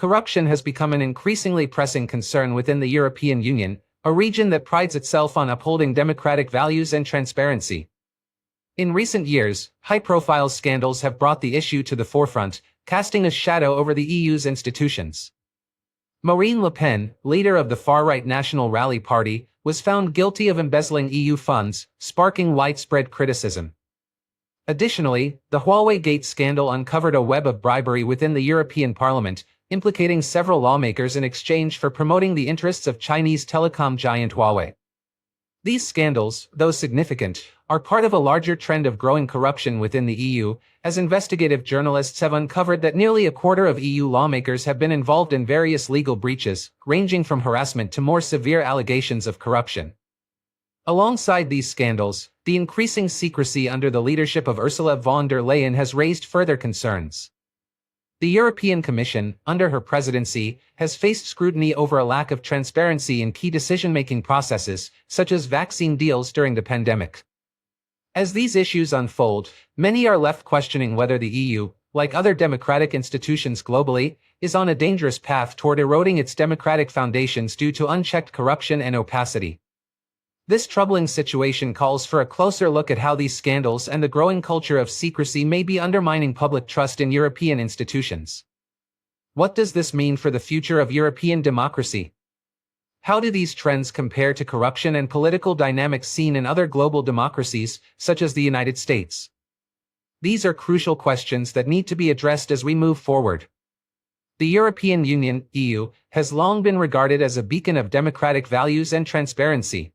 corruption has become an increasingly pressing concern within the European Union, a region that prides itself on upholding democratic values and transparency. In recent years, high-profile scandals have brought the issue to the forefront, casting a shadow over the EU's institutions. Marine Le Pen, leader of the far-right National Rally Party, was found guilty of embezzling EU funds, sparking widespread criticism. Additionally, the Huawei-Gate scandal uncovered a web of bribery within the European Parliament, implicating several lawmakers in exchange for promoting the interests of Chinese telecom giant Huawei. These scandals, though significant, are part of a larger trend of growing corruption within the EU, as investigative journalists have uncovered that nearly a quarter of EU lawmakers have been involved in various legal breaches, ranging from harassment to more severe allegations of corruption. Alongside these scandals, the increasing secrecy under the leadership of Ursula von der Leyen has raised further concerns. The European Commission, under her presidency, has faced scrutiny over a lack of transparency in key decision-making processes, such as vaccine deals during the pandemic. As these issues unfold, many are left questioning whether the EU, like other democratic institutions globally, is on a dangerous path toward eroding its democratic foundations due to unchecked corruption and opacity. This troubling situation calls for a closer look at how these scandals and the growing culture of secrecy may be undermining public trust in European institutions. What does this mean for the future of European democracy? How do these trends compare to corruption and political dynamics seen in other global democracies, such as the United States? These are crucial questions that need to be addressed as we move forward. The European Union, EU, has long been regarded as a beacon of democratic values and transparency.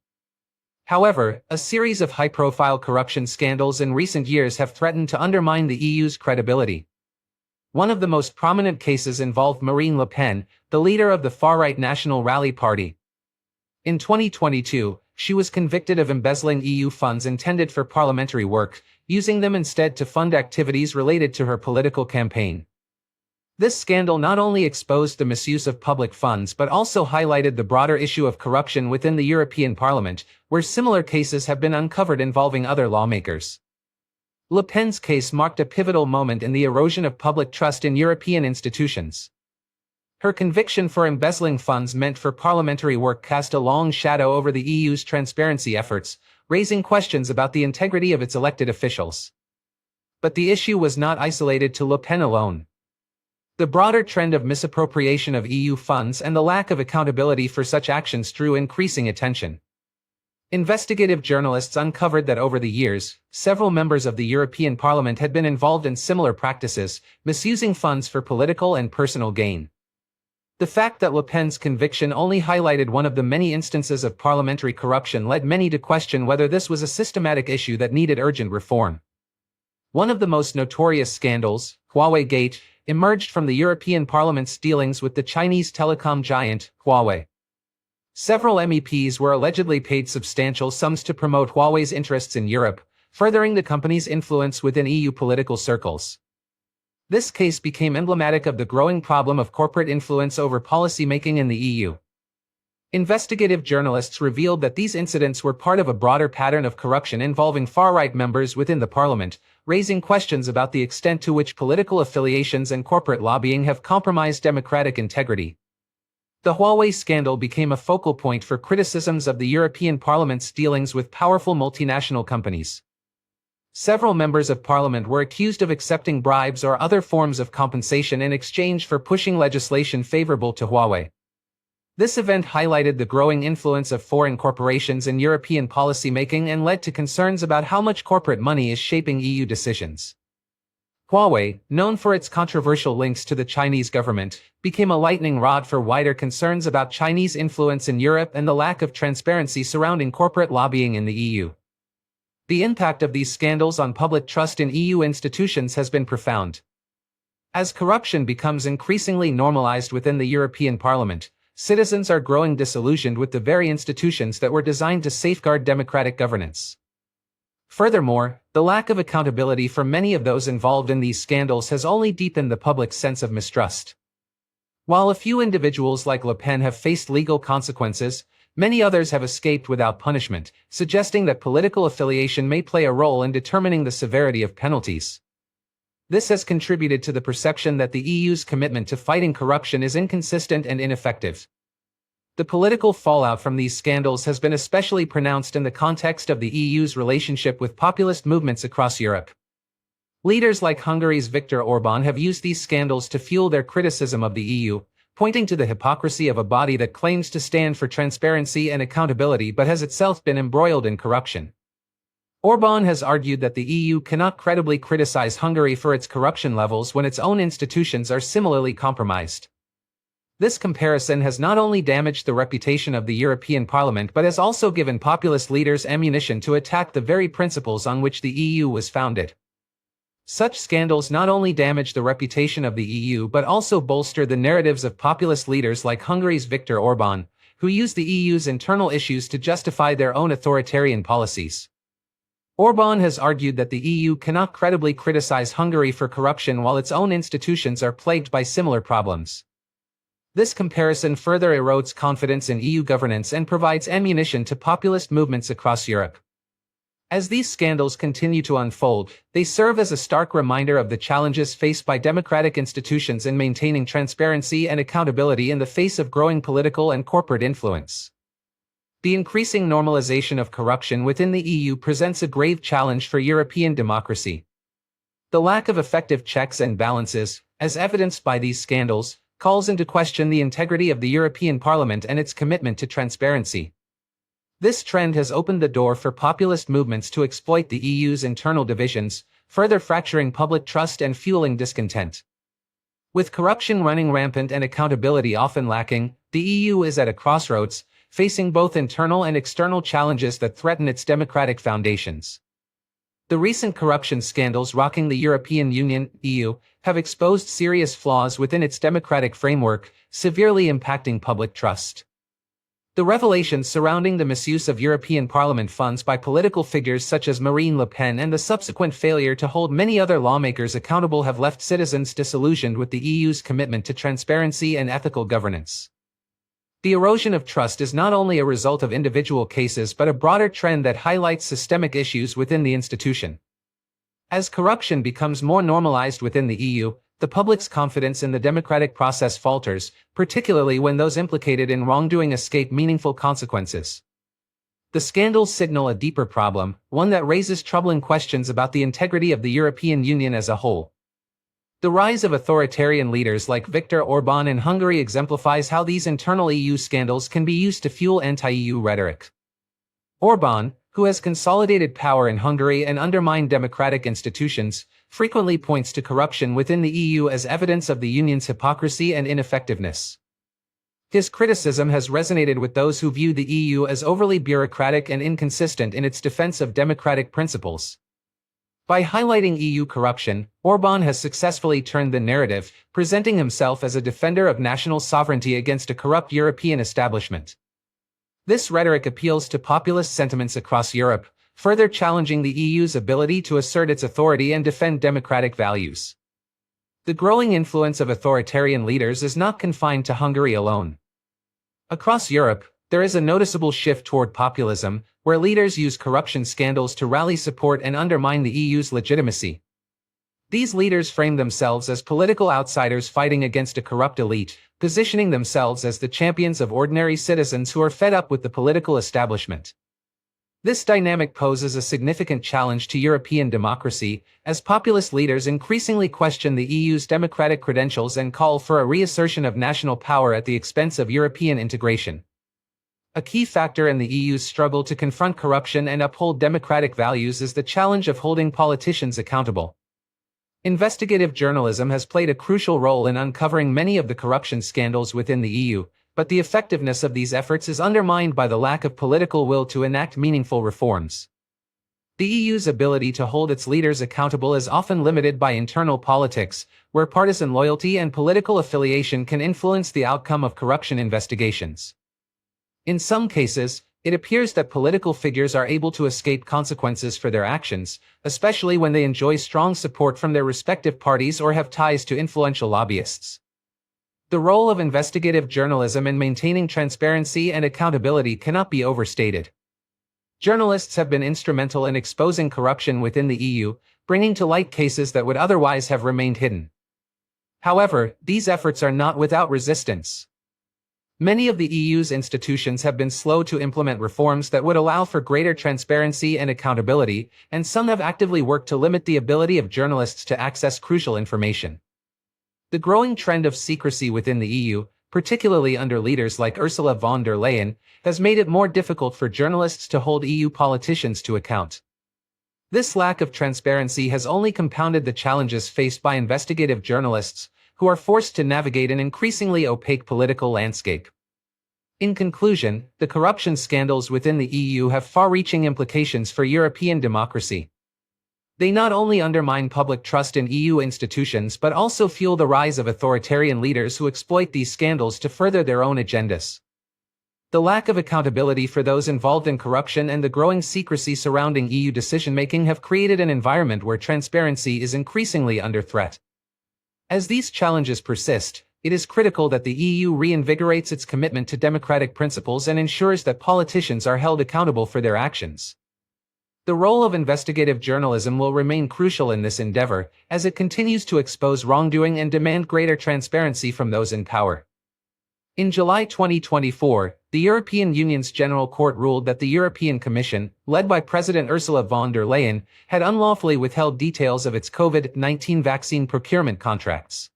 However, a series of high-profile corruption scandals in recent years have threatened to undermine the EU's credibility. One of the most prominent cases involved Marine Le Pen, the leader of the far-right National Rally Party. In 2022, she was convicted of embezzling EU funds intended for parliamentary work, using them instead to fund activities related to her political campaign. This scandal not only exposed the misuse of public funds but also highlighted the broader issue of corruption within the European Parliament, where similar cases have been uncovered involving other lawmakers. Le Pen's case marked a pivotal moment in the erosion of public trust in European institutions. Her conviction for embezzling funds meant for parliamentary work cast a long shadow over the EU's transparency efforts, raising questions about the integrity of its elected officials. But the issue was not isolated to Le Pen alone. The broader trend of misappropriation of EU funds and the lack of accountability for such actions drew increasing attention. Investigative journalists uncovered that over the years, several members of the European Parliament had been involved in similar practices, misusing funds for political and personal gain. The fact that Le Pen's conviction only highlighted one of the many instances of parliamentary corruption led many to question whether this was a systematic issue that needed urgent reform. One of the most notorious scandals, Huawei-Gate, emerged from the European Parliament's dealings with the Chinese telecom giant, Huawei. Several MEPs were allegedly paid substantial sums to promote Huawei's interests in Europe, furthering the company's influence within EU political circles. This case became emblematic of the growing problem of corporate influence over policy-making in the EU. Investigative journalists revealed that these incidents were part of a broader pattern of corruption involving far-right members within the parliament, raising questions about the extent to which political affiliations and corporate lobbying have compromised democratic integrity. The Huawei scandal became a focal point for criticisms of the European Parliament's dealings with powerful multinational companies. Several members of parliament were accused of accepting bribes or other forms of compensation in exchange for pushing legislation favorable to Huawei. This event highlighted the growing influence of foreign corporations in European policymaking and led to concerns about how much corporate money is shaping EU decisions. Huawei, known for its controversial links to the Chinese government, became a lightning rod for wider concerns about Chinese influence in Europe and the lack of transparency surrounding corporate lobbying in the EU. The impact of these scandals on public trust in EU institutions has been profound. As corruption becomes increasingly normalized within the European Parliament, citizens are growing disillusioned with the very institutions that were designed to safeguard democratic governance. Furthermore, the lack of accountability for many of those involved in these scandals has only deepened the public's sense of mistrust. While a few individuals like Le Pen have faced legal consequences, many others have escaped without punishment, suggesting that political affiliation may play a role in determining the severity of penalties. This has contributed to the perception that the EU's commitment to fighting corruption is inconsistent and ineffective. The political fallout from these scandals has been especially pronounced in the context of the EU's relationship with populist movements across Europe. Leaders like Hungary's Viktor Orbán have used these scandals to fuel their criticism of the EU, pointing to the hypocrisy of a body that claims to stand for transparency and accountability but has itself been embroiled in corruption. Orbán has argued that the EU cannot credibly criticize Hungary for its corruption levels when its own institutions are similarly compromised. This comparison has not only damaged the reputation of the European Parliament but has also given populist leaders ammunition to attack the very principles on which the EU was founded. Such scandals not only damage the reputation of the EU but also bolster the narratives of populist leaders like Hungary's Viktor Orbán, who use the EU's internal issues to justify their own authoritarian policies. Orbán has argued that the EU cannot credibly criticize Hungary for corruption while its own institutions are plagued by similar problems. This comparison further erodes confidence in EU governance and provides ammunition to populist movements across Europe. As these scandals continue to unfold, they serve as a stark reminder of the challenges faced by democratic institutions in maintaining transparency and accountability in the face of growing political and corporate influence. The increasing normalization of corruption within the EU presents a grave challenge for European democracy. The lack of effective checks and balances, as evidenced by these scandals, calls into question the integrity of the European Parliament and its commitment to transparency. This trend has opened the door for populist movements to exploit the EU's internal divisions, further fracturing public trust and fueling discontent. With corruption running rampant and accountability often lacking, the EU is at a crossroads, facing both internal and external challenges that threaten its democratic foundations. The recent corruption scandals rocking the European Union, EU, have exposed serious flaws within its democratic framework, severely impacting public trust. The revelations surrounding the misuse of European Parliament funds by political figures such as Marine Le Pen and the subsequent failure to hold many other lawmakers accountable have left citizens disillusioned with the EU's commitment to transparency and ethical governance. The erosion of trust is not only a result of individual cases but a broader trend that highlights systemic issues within the institution. As corruption becomes more normalized within the EU, the public's confidence in the democratic process falters, particularly when those implicated in wrongdoing escape meaningful consequences. The scandals signal a deeper problem, one that raises troubling questions about the integrity of the European Union as a whole. The rise of authoritarian leaders like Viktor Orbán in Hungary exemplifies how these internal EU scandals can be used to fuel anti-EU rhetoric. Orbán, who has consolidated power in Hungary and undermined democratic institutions, frequently points to corruption within the EU as evidence of the Union's hypocrisy and ineffectiveness. His criticism has resonated with those who view the EU as overly bureaucratic and inconsistent in its defense of democratic principles. By highlighting EU corruption, Orbán has successfully turned the narrative, presenting himself as a defender of national sovereignty against a corrupt European establishment. This rhetoric appeals to populist sentiments across Europe, further challenging the EU's ability to assert its authority and defend democratic values. The growing influence of authoritarian leaders is not confined to Hungary alone. Across Europe, there is a noticeable shift toward populism, where leaders use corruption scandals to rally support and undermine the EU's legitimacy. These leaders frame themselves as political outsiders fighting against a corrupt elite, positioning themselves as the champions of ordinary citizens who are fed up with the political establishment. This dynamic poses a significant challenge to European democracy, as populist leaders increasingly question the EU's democratic credentials and call for a reassertion of national power at the expense of European integration. A key factor in the EU's struggle to confront corruption and uphold democratic values is the challenge of holding politicians accountable. Investigative journalism has played a crucial role in uncovering many of the corruption scandals within the EU, but the effectiveness of these efforts is undermined by the lack of political will to enact meaningful reforms. The EU's ability to hold its leaders accountable is often limited by internal politics, where partisan loyalty and political affiliation can influence the outcome of corruption investigations. In some cases, it appears that political figures are able to escape consequences for their actions, especially when they enjoy strong support from their respective parties or have ties to influential lobbyists. The role of investigative journalism in maintaining transparency and accountability cannot be overstated. Journalists have been instrumental in exposing corruption within the EU, bringing to light cases that would otherwise have remained hidden. However, these efforts are not without resistance. Many of the EU's institutions have been slow to implement reforms that would allow for greater transparency and accountability, and some have actively worked to limit the ability of journalists to access crucial information. The growing trend of secrecy within the EU, particularly under leaders like Ursula von der Leyen, has made it more difficult for journalists to hold EU politicians to account. This lack of transparency has only compounded the challenges faced by investigative journalists, who are forced to navigate an increasingly opaque political landscape. In conclusion, the corruption scandals within the EU have far-reaching implications for European democracy. They not only undermine public trust in EU institutions but also fuel the rise of authoritarian leaders who exploit these scandals to further their own agendas. The lack of accountability for those involved in corruption and the growing secrecy surrounding EU decision-making have created an environment where transparency is increasingly under threat. As these challenges persist, it is critical that the EU reinvigorates its commitment to democratic principles and ensures that politicians are held accountable for their actions. The role of investigative journalism will remain crucial in this endeavor, as it continues to expose wrongdoing and demand greater transparency from those in power. In July 2024, the European Union's General Court ruled that the European Commission, led by President Ursula von der Leyen, had unlawfully withheld details of its COVID-19 vaccine procurement contracts.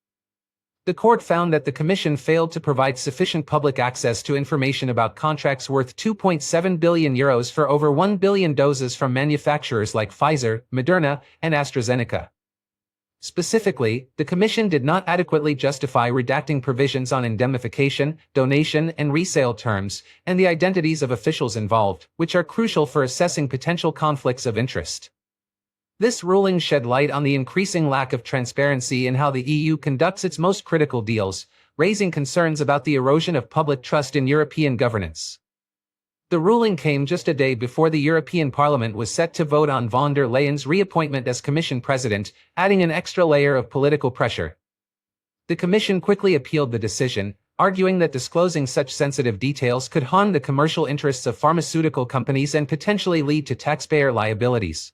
The court found that the Commission failed to provide sufficient public access to information about contracts worth €2.7 billion for over 1 billion doses from manufacturers like Pfizer, Moderna, and AstraZeneca. Specifically, the Commission did not adequately justify redacting provisions on indemnification, donation, and resale terms, and the identities of officials involved, which are crucial for assessing potential conflicts of interest. This ruling shed light on the increasing lack of transparency in how the EU conducts its most critical deals, raising concerns about the erosion of public trust in European governance. The ruling came just a day before the European Parliament was set to vote on von der Leyen's reappointment as Commission President, adding an extra layer of political pressure. The Commission quickly appealed the decision, arguing that disclosing such sensitive details could harm the commercial interests of pharmaceutical companies and potentially lead to taxpayer liabilities.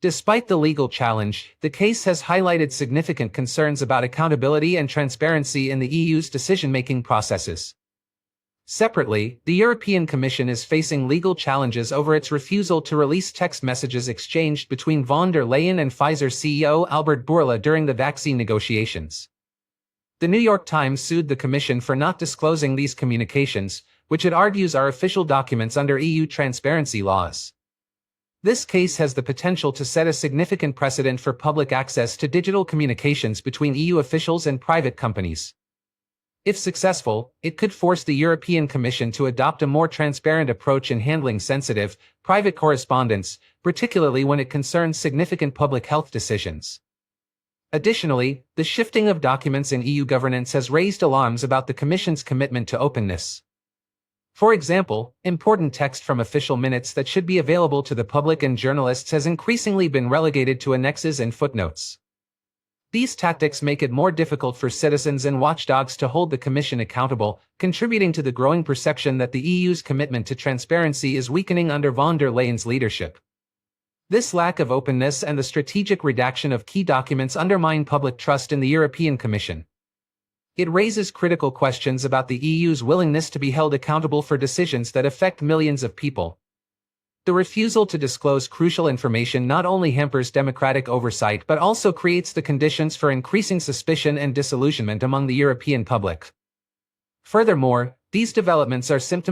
Despite the legal challenge, the case has highlighted significant concerns about accountability and transparency in the EU's decision-making processes. Separately, the European Commission is facing legal challenges over its refusal to release text messages exchanged between von der Leyen and Pfizer CEO Albert Bourla during the vaccine negotiations. The New York Times sued the Commission for not disclosing these communications, which it argues are official documents under EU transparency laws. This case has the potential to set a significant precedent for public access to digital communications between EU officials and private companies. If successful, it could force the European Commission to adopt a more transparent approach in handling sensitive, private correspondence, particularly when it concerns significant public health decisions. Additionally, the shifting of documents in EU governance has raised alarms about the Commission's commitment to openness. For example, important text from official minutes that should be available to the public and journalists has increasingly been relegated to annexes and footnotes. These tactics make it more difficult for citizens and watchdogs to hold the Commission accountable, contributing to the growing perception that the EU's commitment to transparency is weakening under von der Leyen's leadership. This lack of openness and the strategic redaction of key documents undermine public trust in the European Commission. It raises critical questions about the EU's willingness to be held accountable for decisions that affect millions of people. The refusal to disclose crucial information not only hampers democratic oversight but also creates the conditions for increasing suspicion and disillusionment among the European public. Furthermore, these developments are symptomatic